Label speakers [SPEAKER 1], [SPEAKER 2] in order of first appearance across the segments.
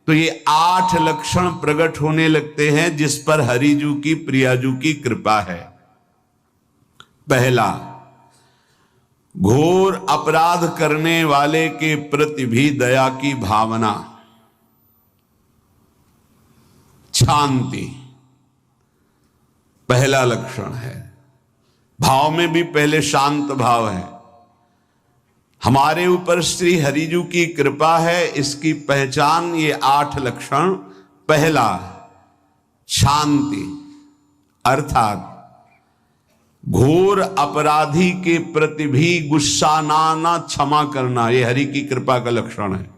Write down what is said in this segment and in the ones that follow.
[SPEAKER 1] तो ये 8 लक्षण प्रकट होने लगते हैं जिस पर हरिजू की प्रियाजू की कृपा है। पहला, घोर अपराध करने वाले के प्रति भी दया की भावना, शांति पहला लक्षण है। भाव में भी पहले शांत भाव है। हमारे ऊपर श्री हरिजू की कृपा है, इसकी पहचान ये 8 लक्षण। पहला, शांति, अर्थात घोर अपराधी के प्रति भी गुस्सा ना क्षमा करना, ये हरि की कृपा का लक्षण है।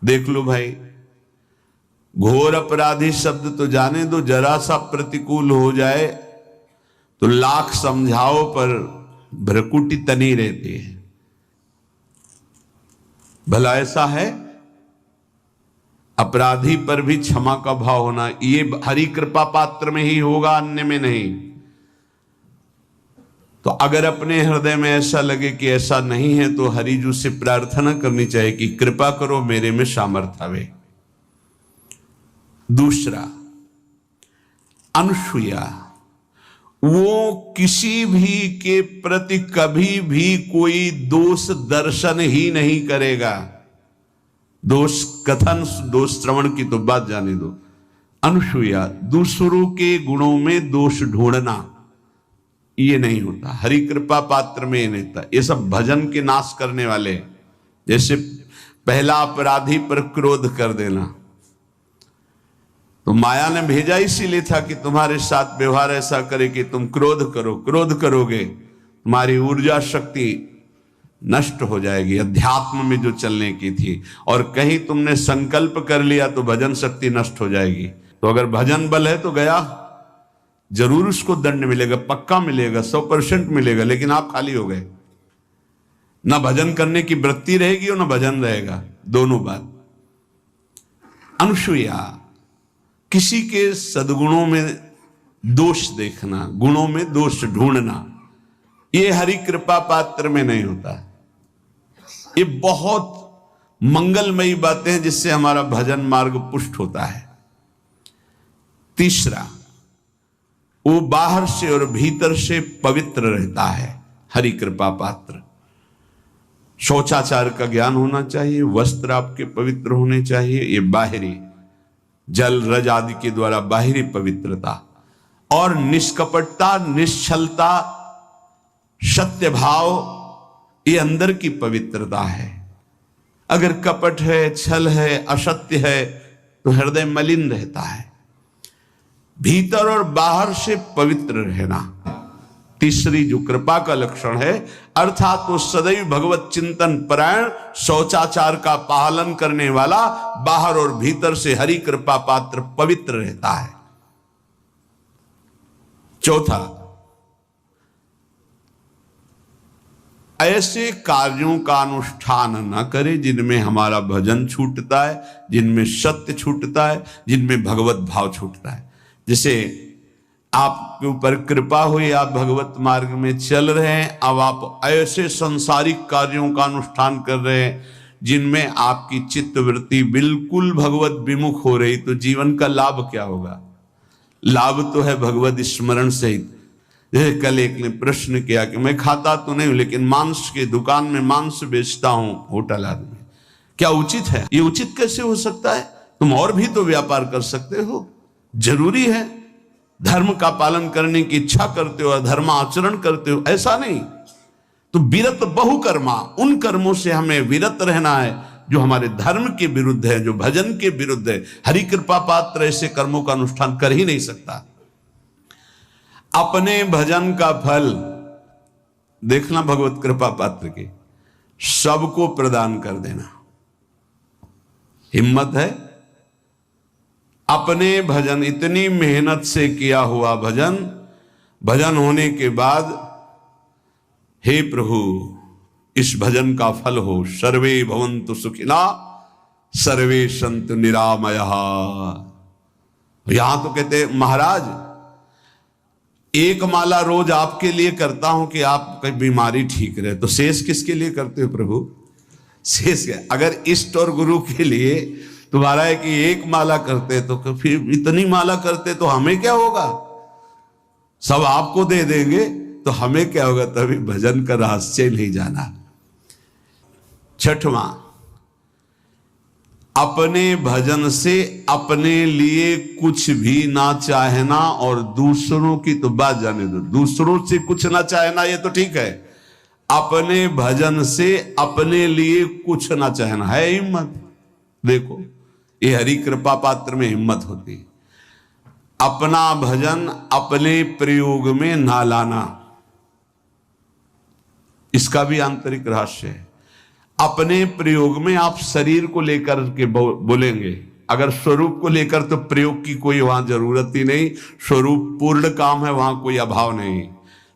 [SPEAKER 1] देख लो भाई, घोर अपराधी शब्द तो जाने दो, जरा सा प्रतिकूल हो जाए तो लाख समझाओ पर भ्रकुटी तनी रहती है। भला ऐसा है? अपराधी पर भी क्षमा का भाव होना, ये हरि कृपा पात्र में ही होगा, अन्य में नहीं। तो अगर अपने हृदय में ऐसा लगे कि ऐसा नहीं है तो हरिजू से प्रार्थना करनी चाहिए कि कृपा करो, मेरे में सामर्थ्य आवे। दूसरा, अनुसूया, वो किसी भी के प्रति कभी भी कोई दोष दर्शन ही नहीं करेगा। दोष कथन, दोष श्रवण की तो बात जाने दो। अनुसूया, दूसरों के गुणों में दोष ढूंढना ये नहीं होता। हरि कृपा पात्र में ये नहीं था। ये सब भजन के नाश करने वाले। जैसे पहला अपराधी पर क्रोध कर देना, तो माया ने भेजा इसीलिए था कि तुम्हारे साथ व्यवहार ऐसा करे कि तुम क्रोध करो। क्रोध करोगे तुम्हारी ऊर्जा शक्ति नष्ट हो जाएगी, अध्यात्म में जो चलने की थी। और कहीं तुमने संकल्प कर लिया तो भजन शक्ति नष्ट हो जाएगी। तो अगर भजन बल है तो गया, जरूर उसको दंड मिलेगा, पक्का मिलेगा, 100% मिलेगा, लेकिन आप खाली हो गए। ना भजन करने की वृत्ति रहेगी और ना भजन रहेगा, दोनों बात। अनुसूया, किसी के सद्गुणों में दोष देखना, गुणों में दोष ढूंढना, ये हरि कृपा पात्र में नहीं होता। ये बहुत मंगलमयी बातें हैं जिससे हमारा भजन मार्ग पुष्ट होता है। तीसरा, वो बाहर से और भीतर से पवित्र रहता है, हरि कृपा पात्र। शौचाचार का ज्ञान होना चाहिए, वस्त्र आपके पवित्र होने चाहिए, ये बाहरी जल रज आदि के द्वारा बाहरी पवित्रता। और निष्कपटता, निश्चलता, सत्य भाव, ये अंदर की पवित्रता है। अगर कपट है, छल है, असत्य है तो हृदय मलिन रहता है। भीतर और बाहर से पवित्र रहना तीसरी जो कृपा का लक्षण है। अर्थात वो सदैव भगवत चिंतन परायण, शौचाचार का पालन करने वाला, बाहर और भीतर से हरि कृपा पात्र पवित्र रहता है। चौथा, ऐसे कार्यों का अनुष्ठान न करे जिनमें हमारा भजन छूटता है, जिनमें सत्य छूटता है, जिनमें भगवत भाव छूटता है। जैसे आपके ऊपर कृपा हुई, आप भगवत मार्ग में चल रहे हैं, अब आप ऐसे संसारिक कार्यों का अनुष्ठान कर रहे हैं जिनमें आपकी चित्तवृत्ति बिल्कुल भगवत विमुख हो रही, तो जीवन का लाभ क्या होगा? लाभ तो है भगवत स्मरण सहित। जैसे कल एक ने प्रश्न किया कि मैं खाता तो नहीं हूं लेकिन मांस के दुकान में मांस बेचता हूं, होटल आदमी, क्या उचित है? ये उचित कैसे हो सकता है? तुम और भी तो व्यापार कर सकते हो। जरूरी है धर्म का पालन करने की इच्छा करते हो, अधर्म आचरण करते हो, ऐसा नहीं। तो विरत बहुकर्मा, उन कर्मों से हमें विरत रहना है जो हमारे धर्म के विरुद्ध है, जो भजन के विरुद्ध है। हरि कृपा पात्र ऐसे कर्मों का अनुष्ठान कर ही नहीं सकता। अपने भजन का फल देखना भगवत कृपा पात्र के, सबको प्रदान कर देना। हिम्मत है? अपने भजन, इतनी मेहनत से किया हुआ भजन, भजन होने के बाद, हे प्रभु इस भजन का फल हो, सर्वे भवन्तु सुखिना सर्वे सन्तु निरामयः। यहां तो कहते महाराज एक माला रोज आपके लिए करता हूं कि आपकी बीमारी ठीक रहे, तो शेष किसके लिए करते हो प्रभु? शेष क्या? अगर इष्ट और गुरु के लिए तुम्हारा है कि एक माला करते तो फिर इतनी माला करते तो हमें क्या होगा, सब आपको दे देंगे तो हमें क्या होगा। तभी भजन का रहस्य नहीं जाना। छठवां, अपने भजन से अपने लिए कुछ भी ना चाहना और दूसरों की तो बात जाने दो, दूसरों से कुछ ना चाहना ये तो ठीक है, अपने भजन से अपने लिए कुछ ना चाहना है हिम्मत। देखो ये हरि कृपा पात्र में हिम्मत होती है। अपना भजन अपने प्रयोग में ना लाना, इसका भी आंतरिक रहस्य है। अपने प्रयोग में आप शरीर को लेकर के बोलेंगे, अगर स्वरूप को लेकर तो प्रयोग की कोई वहां जरूरत ही नहीं, स्वरूप पूर्ण काम है, वहां कोई अभाव नहीं।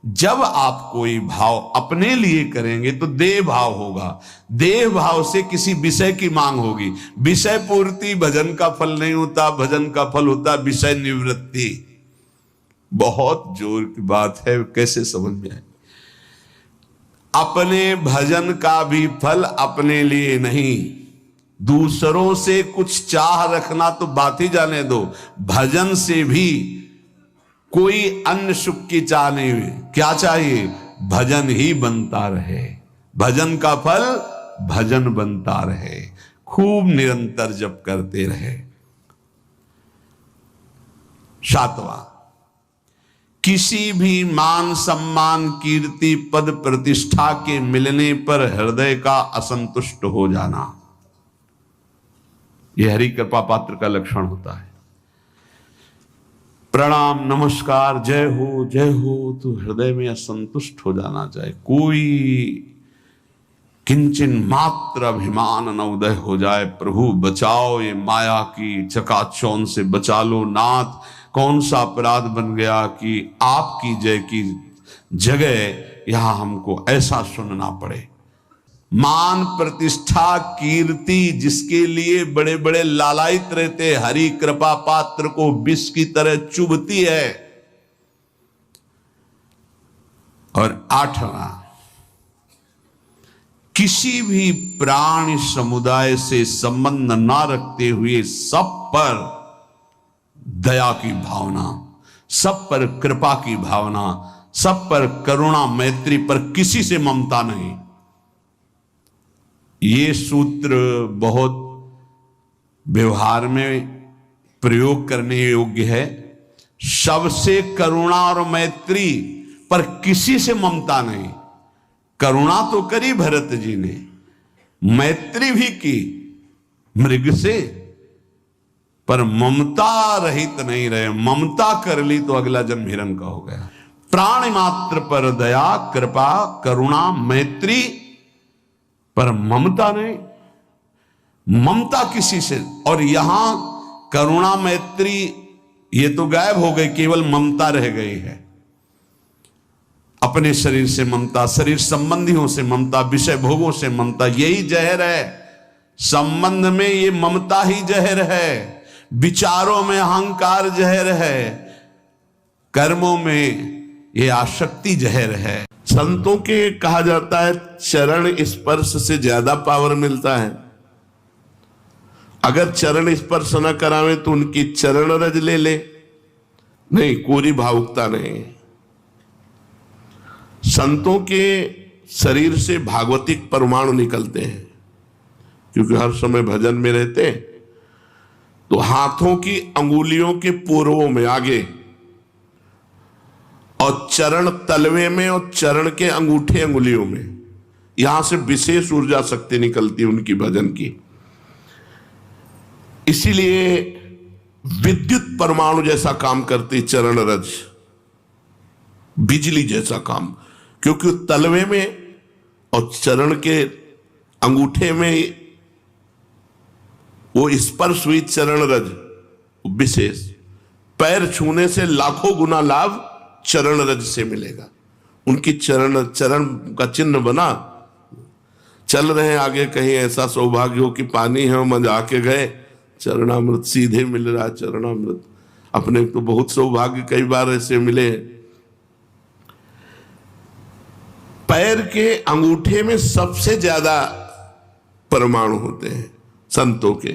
[SPEAKER 1] जब आप कोई भाव अपने लिए करेंगे तो देह भाव होगा, देह भाव से किसी विषय की मांग होगी। विषय पूर्ति भजन का फल नहीं होता, भजन का फल होता विषय निवृत्ति। बहुत जोर की बात है, कैसे समझ में आए। अपने भजन का भी फल अपने लिए नहीं, दूसरों से कुछ चाह रखना तो बात ही जाने दो, भजन से भी कोई अन्य सुख की चाह नहीं हुई। क्या चाहिए, भजन ही बनता रहे, भजन का फल भजन बनता रहे, खूब निरंतर जप करते रहे। सातवां, किसी भी मान सम्मान कीर्ति पद प्रतिष्ठा के मिलने पर हृदय का असंतुष्ट हो जाना, यह हरि कृपा पात्र का लक्षण होता है। प्रणाम नमस्कार जय हो तो हृदय में असंतुष्ट हो जाना चाहिए। कोई किंचन मात्र अभिमान न उदय हो जाए। प्रभु बचाओ, ये माया की चकाचौंध से बचा लो नाथ। कौन सा अपराध बन गया कि आपकी जय की जगह यहां हमको ऐसा सुनना पड़े। मान प्रतिष्ठा कीर्ति जिसके लिए बड़े बड़े लालायित रहते, हरि कृपा पात्र को विष की तरह चुभती है। और आठवां, किसी भी प्राणी समुदाय से संबंध ना रखते हुए सब पर दया की भावना, सब पर कृपा की भावना, सब पर करुणा मैत्री, पर किसी से ममता नहीं। ये सूत्र बहुत व्यवहार में प्रयोग करने योग्य है। सबसे करुणा और मैत्री, पर किसी से ममता नहीं। करुणा तो करी भरत जी ने, मैत्री भी की मृग से, पर ममता रहित नहीं रहे। ममता कर ली तो अगला जन्म हिरण का हो गया। प्राणी मात्र पर दया कृपा करुणा मैत्री, पर ममता नहीं, ममता किसी से। और यहां करुणा मैत्री ये तो गायब हो गई, केवल ममता रह गई है। अपने शरीर से ममता, शरीर संबंधियों से ममता, विषय भोगों से ममता, यही जहर है। संबंध में ये ममता ही जहर है, विचारों में अहंकार जहर है, कर्मों में ये आसक्ति जहर है। संतों के कहा जाता है चरण स्पर्श से ज्यादा पावर मिलता है। अगर चरण स्पर्श न करावे तो उनकी चरण रज ले, नहीं कोरी भावुकता नहीं। संतों के शरीर से भागवतिक परमाणु निकलते हैं, क्योंकि हर समय भजन में रहते। तो हाथों की अंगुलियों के पूर्वों में आगे, और चरण तलवे में, और चरण के अंगूठे अंगुलियों में, यहां से विशेष ऊर्जा शक्ति निकलती है उनकी भजन की। इसीलिए विद्युत परमाणु जैसा काम करती चरण रज, बिजली जैसा काम, क्योंकि तलवे में और चरण के अंगूठे में वो स्पर्श हुई चरण रज विशेष। पैर छूने से लाखों गुना लाभ चरण रज से मिलेगा। उनकी चरण का चिन्ह बना, चल रहे हैं आगे, कहीं ऐसा सौभाग्य हो कि पानी है मजा के गए, चरणामृत सीधे मिल रहा है। चरणामृत अपने तो बहुत सौभाग्य कई बार ऐसे मिले। पैर के अंगूठे में सबसे ज्यादा परमाणु होते हैं संतों के।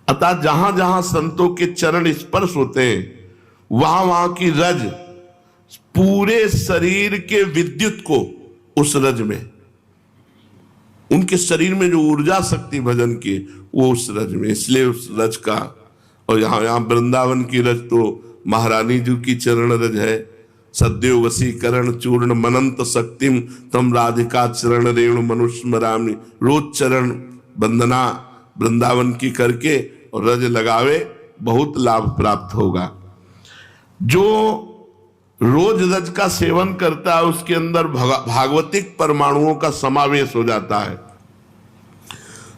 [SPEAKER 2] अतः जहां जहां संतों के चरण स्पर्श होते हैं वहां वहां की रज पूरे शरीर के विद्युत को उस रज में, उनके शरीर में जो ऊर्जा शक्ति भजन की वो उस रज में, इसलिए उस रज का। और यहाँ वृंदावन की रज तो महारानी जी की चरण रज है। सद्यो वशीकरण चूर्ण मनंत शक्तिम तम राधिका चरण रेणु मनुस्मरामि। रोज चरण वंदना वृंदावन की करके और रज लगावे, बहुत लाभ प्राप्त होगा। जो रोज रज का सेवन करता है उसके अंदर भागवतिक परमाणुओं का समावेश हो जाता है।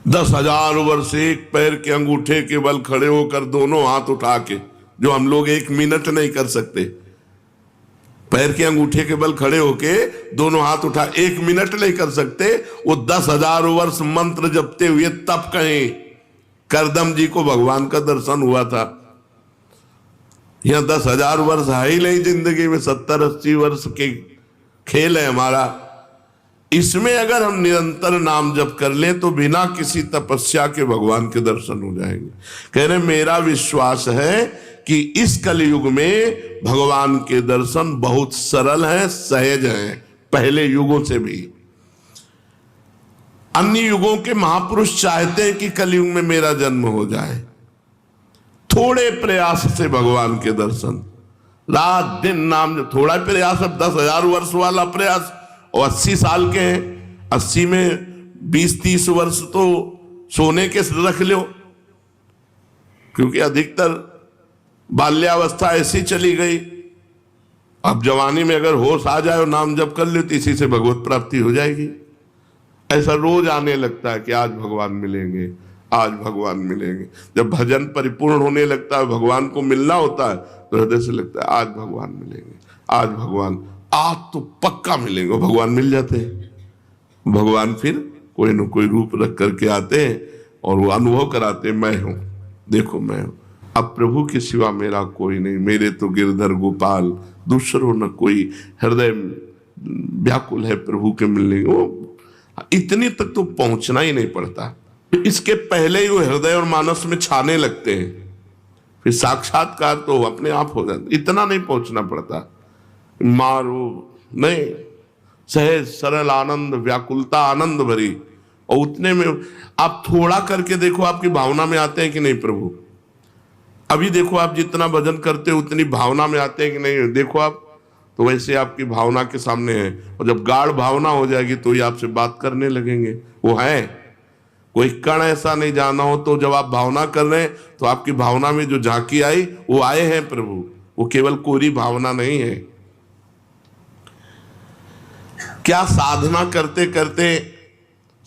[SPEAKER 2] 10,000 वर्ष एक पैर के अंगूठे के बल खड़े होकर दोनों हाथ उठा के, जो हम लोग 1 मिनट नहीं कर सकते, पैर के अंगूठे के बल खड़े होके दोनों हाथ उठा 1 मिनट नहीं कर सकते, वो 10,000 वर्ष मंत्र जपते हुए तब कहीं करदम जी को भगवान का दर्शन हुआ था। यहां 10,000 वर्ष है ही नहीं जिंदगी में, 70-80 वर्ष के खेल है हमारा। इसमें अगर हम निरंतर नाम जप कर लें तो बिना किसी तपस्या के भगवान के दर्शन हो जाएंगे। कह रहे मेरा विश्वास है कि इस कलयुग में भगवान के दर्शन बहुत सरल हैं, सहज हैं, पहले युगों से भी। अन्य युगों के महापुरुष चाहते हैं कि कलयुग में मेरा जन्म हो जाए, थोड़े प्रयास से भगवान के दर्शन, रात दिन नाम, थोड़ा प्रयास, अब 10,000 वर्ष वाला प्रयास, और 80 साल के हैं, 80 में 20-30 वर्ष तो सोने के रख लो, क्योंकि अधिकतर बाल्यावस्था ऐसी चली गई। अब जवानी में अगर होश आ जाए और नाम जप कर लो तो इसी से भगवत प्राप्ति हो जाएगी। ऐसा रोज आने लगता है कि आज भगवान मिलेंगे, आज भगवान मिलेंगे। जब भजन परिपूर्ण होने लगता है, भगवान को मिलना होता है, तो हृदय से लगता है आज भगवान मिलेंगे, आज भगवान, आज तो पक्का मिलेंगे। भगवान मिल जाते हैं। भगवान फिर कोई न कोई रूप रख करके आते हैं और वो अनुभव कराते हैं, मैं हूं, देखो मैं हूं, अब प्रभु के सिवा मेरा कोई नहीं, मेरे तो गिरधर गोपाल, दूसरों न कोई, हृदय व्याकुल है प्रभु के मिलने। वो इतनी तक तो पहुंचना ही नहीं पड़ता, इसके पहले ही वो हृदय और मानस में छाने लगते हैं, फिर साक्षात्कार तो अपने आप हो जाता, इतना नहीं पहुंचना पड़ता। मारो नहीं, सहज सरल आनंद, व्याकुलता आनंद भरी, और उतने में आप थोड़ा करके देखो आपकी भावना में आते हैं कि नहीं प्रभु। अभी देखो आप जितना भजन करते हो उतनी भावना में आते हैं कि नहीं, देखो आप तो वैसे आपकी भावना के सामने है, और जब गाढ़ भावना हो जाएगी तो ही आपसे बात करने लगेंगे। वो है, कोई कण ऐसा नहीं जाना हो तो जब आप भावना कर रहे हैं तो आपकी भावना में जो झांकी आई वो आए हैं प्रभु, वो केवल कोरी भावना नहीं है। क्या साधना करते करते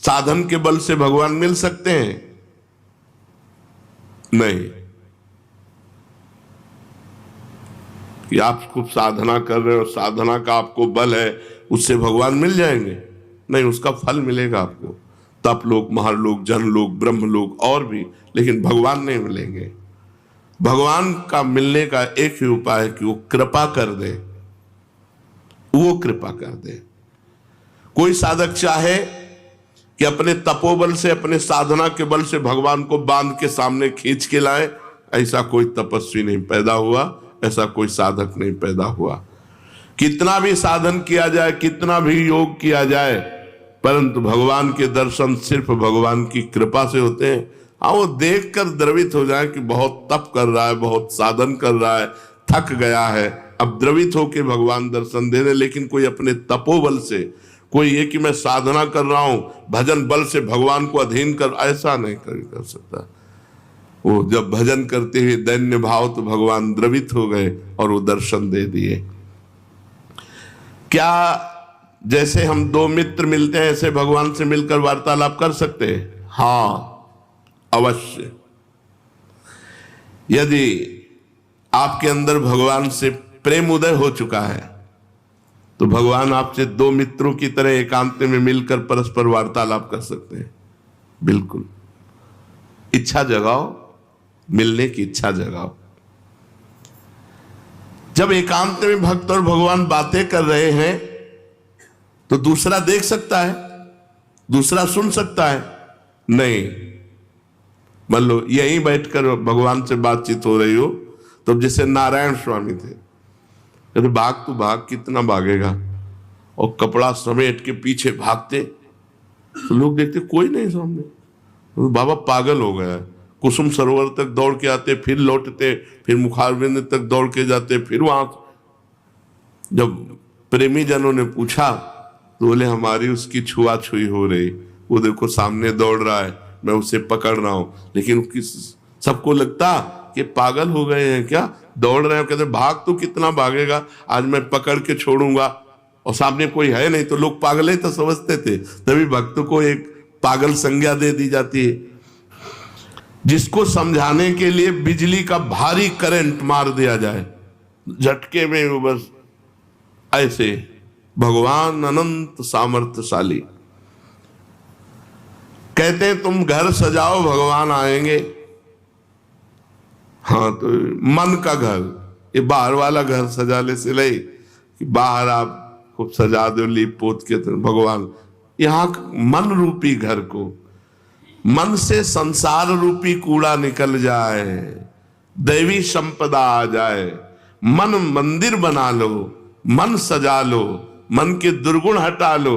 [SPEAKER 2] साधन के बल से भगवान मिल सकते हैं? नहीं। कि आप खूब साधना कर रहे हो, साधना का आपको बल है, उससे भगवान मिल जाएंगे? नहीं, उसका फल मिलेगा आपको, तप लोक, महालोक, जनलोक, ब्रह्मलोक और भी, लेकिन भगवान नहीं मिलेंगे। भगवान का मिलने का एक ही उपाय है कि वो कृपा कर दे, वो कृपा कर दे। कोई साधक चाहे कि अपने तपोबल से, अपने साधना के बल से भगवान को बांध के सामने खींच के लाए, ऐसा कोई तपस्वी नहीं पैदा हुआ, ऐसा कोई साधक नहीं पैदा हुआ। कितना भी साधन किया जाए, कितना भी योग किया जाए, परंतु भगवान के दर्शन सिर्फ भगवान की कृपा से होते हैं। हाँ, वो देखकर द्रवित हो जाए कि बहुत तप कर रहा है, बहुत साधन कर रहा है, थक गया है, अब द्रवित होके भगवान दर्शन दे रहे, लेकिन कोई अपने तपोबल से, कोई ये कि मैं साधना कर रहा हूं, भजन बल से भगवान को अधीन कर, ऐसा नहीं कर सकता। वो जब भजन करते हुए दैन्य भाव, तो भगवान द्रवित हो गए और वो दर्शन दे दिए। क्या जैसे हम दो मित्र मिलते हैं ऐसे भगवान से मिलकर वार्तालाप कर सकते हैं? हाँ, अवश्य। यदि आपके अंदर भगवान से प्रेम उदय हो चुका है तो भगवान आपसे दो मित्रों की तरह एकांत में मिलकर परस्पर वार्तालाप कर सकते हैं। बिल्कुल, इच्छा जगाओ, मिलने की इच्छा जगाओ। जब एकांत में भक्त और भगवान बातें कर रहे हैं तो दूसरा देख सकता है, दूसरा सुन सकता है? नहीं। मान लो यहीं बैठकर भगवान से बातचीत हो रही हो, तो जैसे नारायण स्वामी थे, कहते भाग तू भाग, कितना भागेगा, और कपड़ा समेट के पीछे भागते, तो लोग देखते कोई नहीं सामने, तो बाबा पागल हो गया है। कुसुम सरोवर तक दौड़ के आते, फिर लौटते, फिर मुखारबिंद तक दौड़ के जाते, फिर वहां। जब प्रेमी जनों ने पूछा तो बोले हमारी उसकी छुआछुई हो रही, वो देखो सामने दौड़ रहा है, मैं उसे पकड़ रहा हूं, लेकिन सबको लगता कि पागल हो गए हैं क्या, दौड़ रहे हैं। कहते भाग तो कितना भागेगा, आज मैं पकड़ के छोड़ूंगा, और सामने कोई है नहीं, तो लोग पागल ही तो समझते थे। तभी भक्त को एक पागल संज्ञा दे दी जाती है। जिसको समझाने के लिए बिजली का भारी करंट मार दिया जाए, झटके में वो बस ऐसे, भगवान अनंत सामर्थ्यशाली। कहते हैं तुम घर सजाओ भगवान आएंगे। हाँ, तो मन का घर, ये बाहर वाला घर सजाने से नहीं कि बाहर आप खूब सजा दो लीप पोत के, तो भगवान यहां मन रूपी घर को, मन से संसार रूपी कूड़ा निकल जाए, दैवी संपदा आ जाए, मन मंदिर बना लो, मन सजा लो, मन के दुर्गुण हटा लो,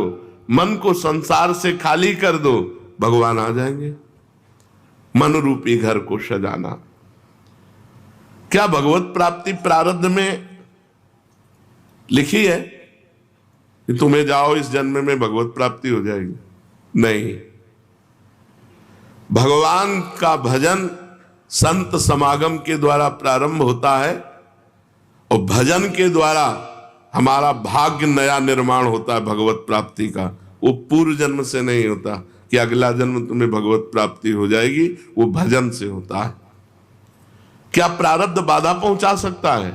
[SPEAKER 2] मन को संसार से खाली कर दो, भगवान आ जाएंगे। मन रूपी घर को सजाना। क्या भगवत प्राप्ति प्रारब्ध में लिखी है कि तुम्हें जाओ इस जन्म में भगवत प्राप्ति हो जाएगी? नहीं। भगवान का भजन संत समागम के द्वारा प्रारंभ होता है, और भजन के द्वारा हमारा भाग्य नया निर्माण होता है भगवत प्राप्ति का। वो पूर्व जन्म से नहीं होता कि अगला जन्म तुम्हें भगवत प्राप्ति हो जाएगी, वो भजन से होता है। क्या प्रारब्ध बाधा पहुंचा सकता है?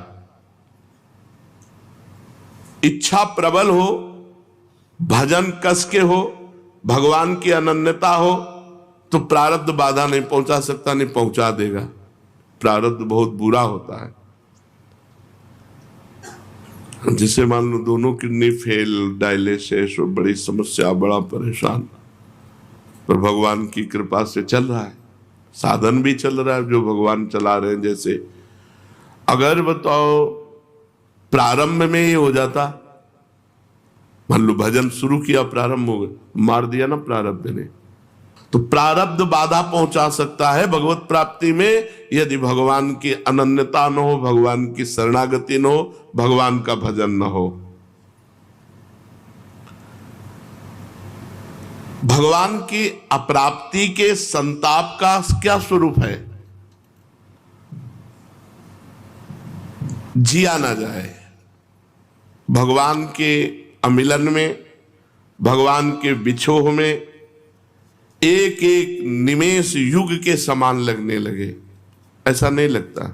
[SPEAKER 2] इच्छा प्रबल हो, भजन कस के हो, भगवान की अनन्यता हो, तो प्रारब्ध बाधा नहीं पहुंचा सकता, नहीं पहुंचा देगा। प्रारब्ध बहुत बुरा होता है। जिसे मान लो दोनों किडनी फेल, डायलिसिस, और बड़ी समस्या, बड़ा परेशान, पर भगवान की कृपा से चल रहा है, साधन भी चल रहा है जो भगवान चला रहे हैं। जैसे अगर बताओ प्रारंभ में ही हो जाता, मान लो भजन शुरू किया, प्रारंभ हो गया, मार दिया ना प्रारब्ध ने, तो प्रारब्ध बाधा पहुंचा सकता है भगवत प्राप्ति में, यदि भगवान की अनन्यता न हो, भगवान की शरणागति न हो, भगवान का भजन न हो। भगवान की अप्राप्ति के संताप का क्या स्वरूप है? जिया ना जाए। भगवान के अमिलन में, भगवान के बिछोह में एक एक निमेष युग के समान लगने लगे, ऐसा नहीं लगता।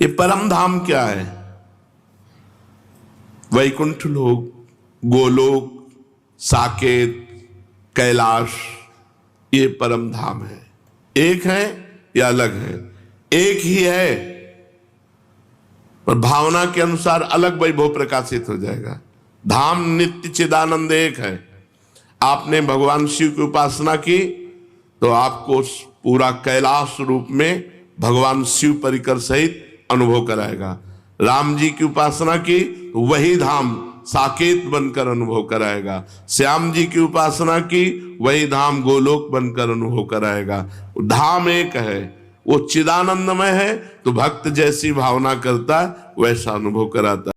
[SPEAKER 2] ये परम धाम क्या है? वैकुंठ लोक, गोलोक, साकेत, कैलाश, ये परम धाम है। एक है या अलग है? एक ही है, पर भावना के अनुसार अलग वैभव प्रकाशित हो जाएगा। धाम नित्य चिदानंद एक है। आपने भगवान शिव की उपासना की तो आपको पूरा कैलाश रूप में भगवान शिव परिकर सहित अनुभव कराएगा। राम जी की उपासना की तो वही धाम साकेत बनकर अनुभव कराएगा। श्याम जी की उपासना की वही धाम गोलोक बनकर अनुभव कराएगा। धाम एक है, वो चिदानंदमय है, तो भक्त जैसी भावना करता है वैसा अनुभव कराता है।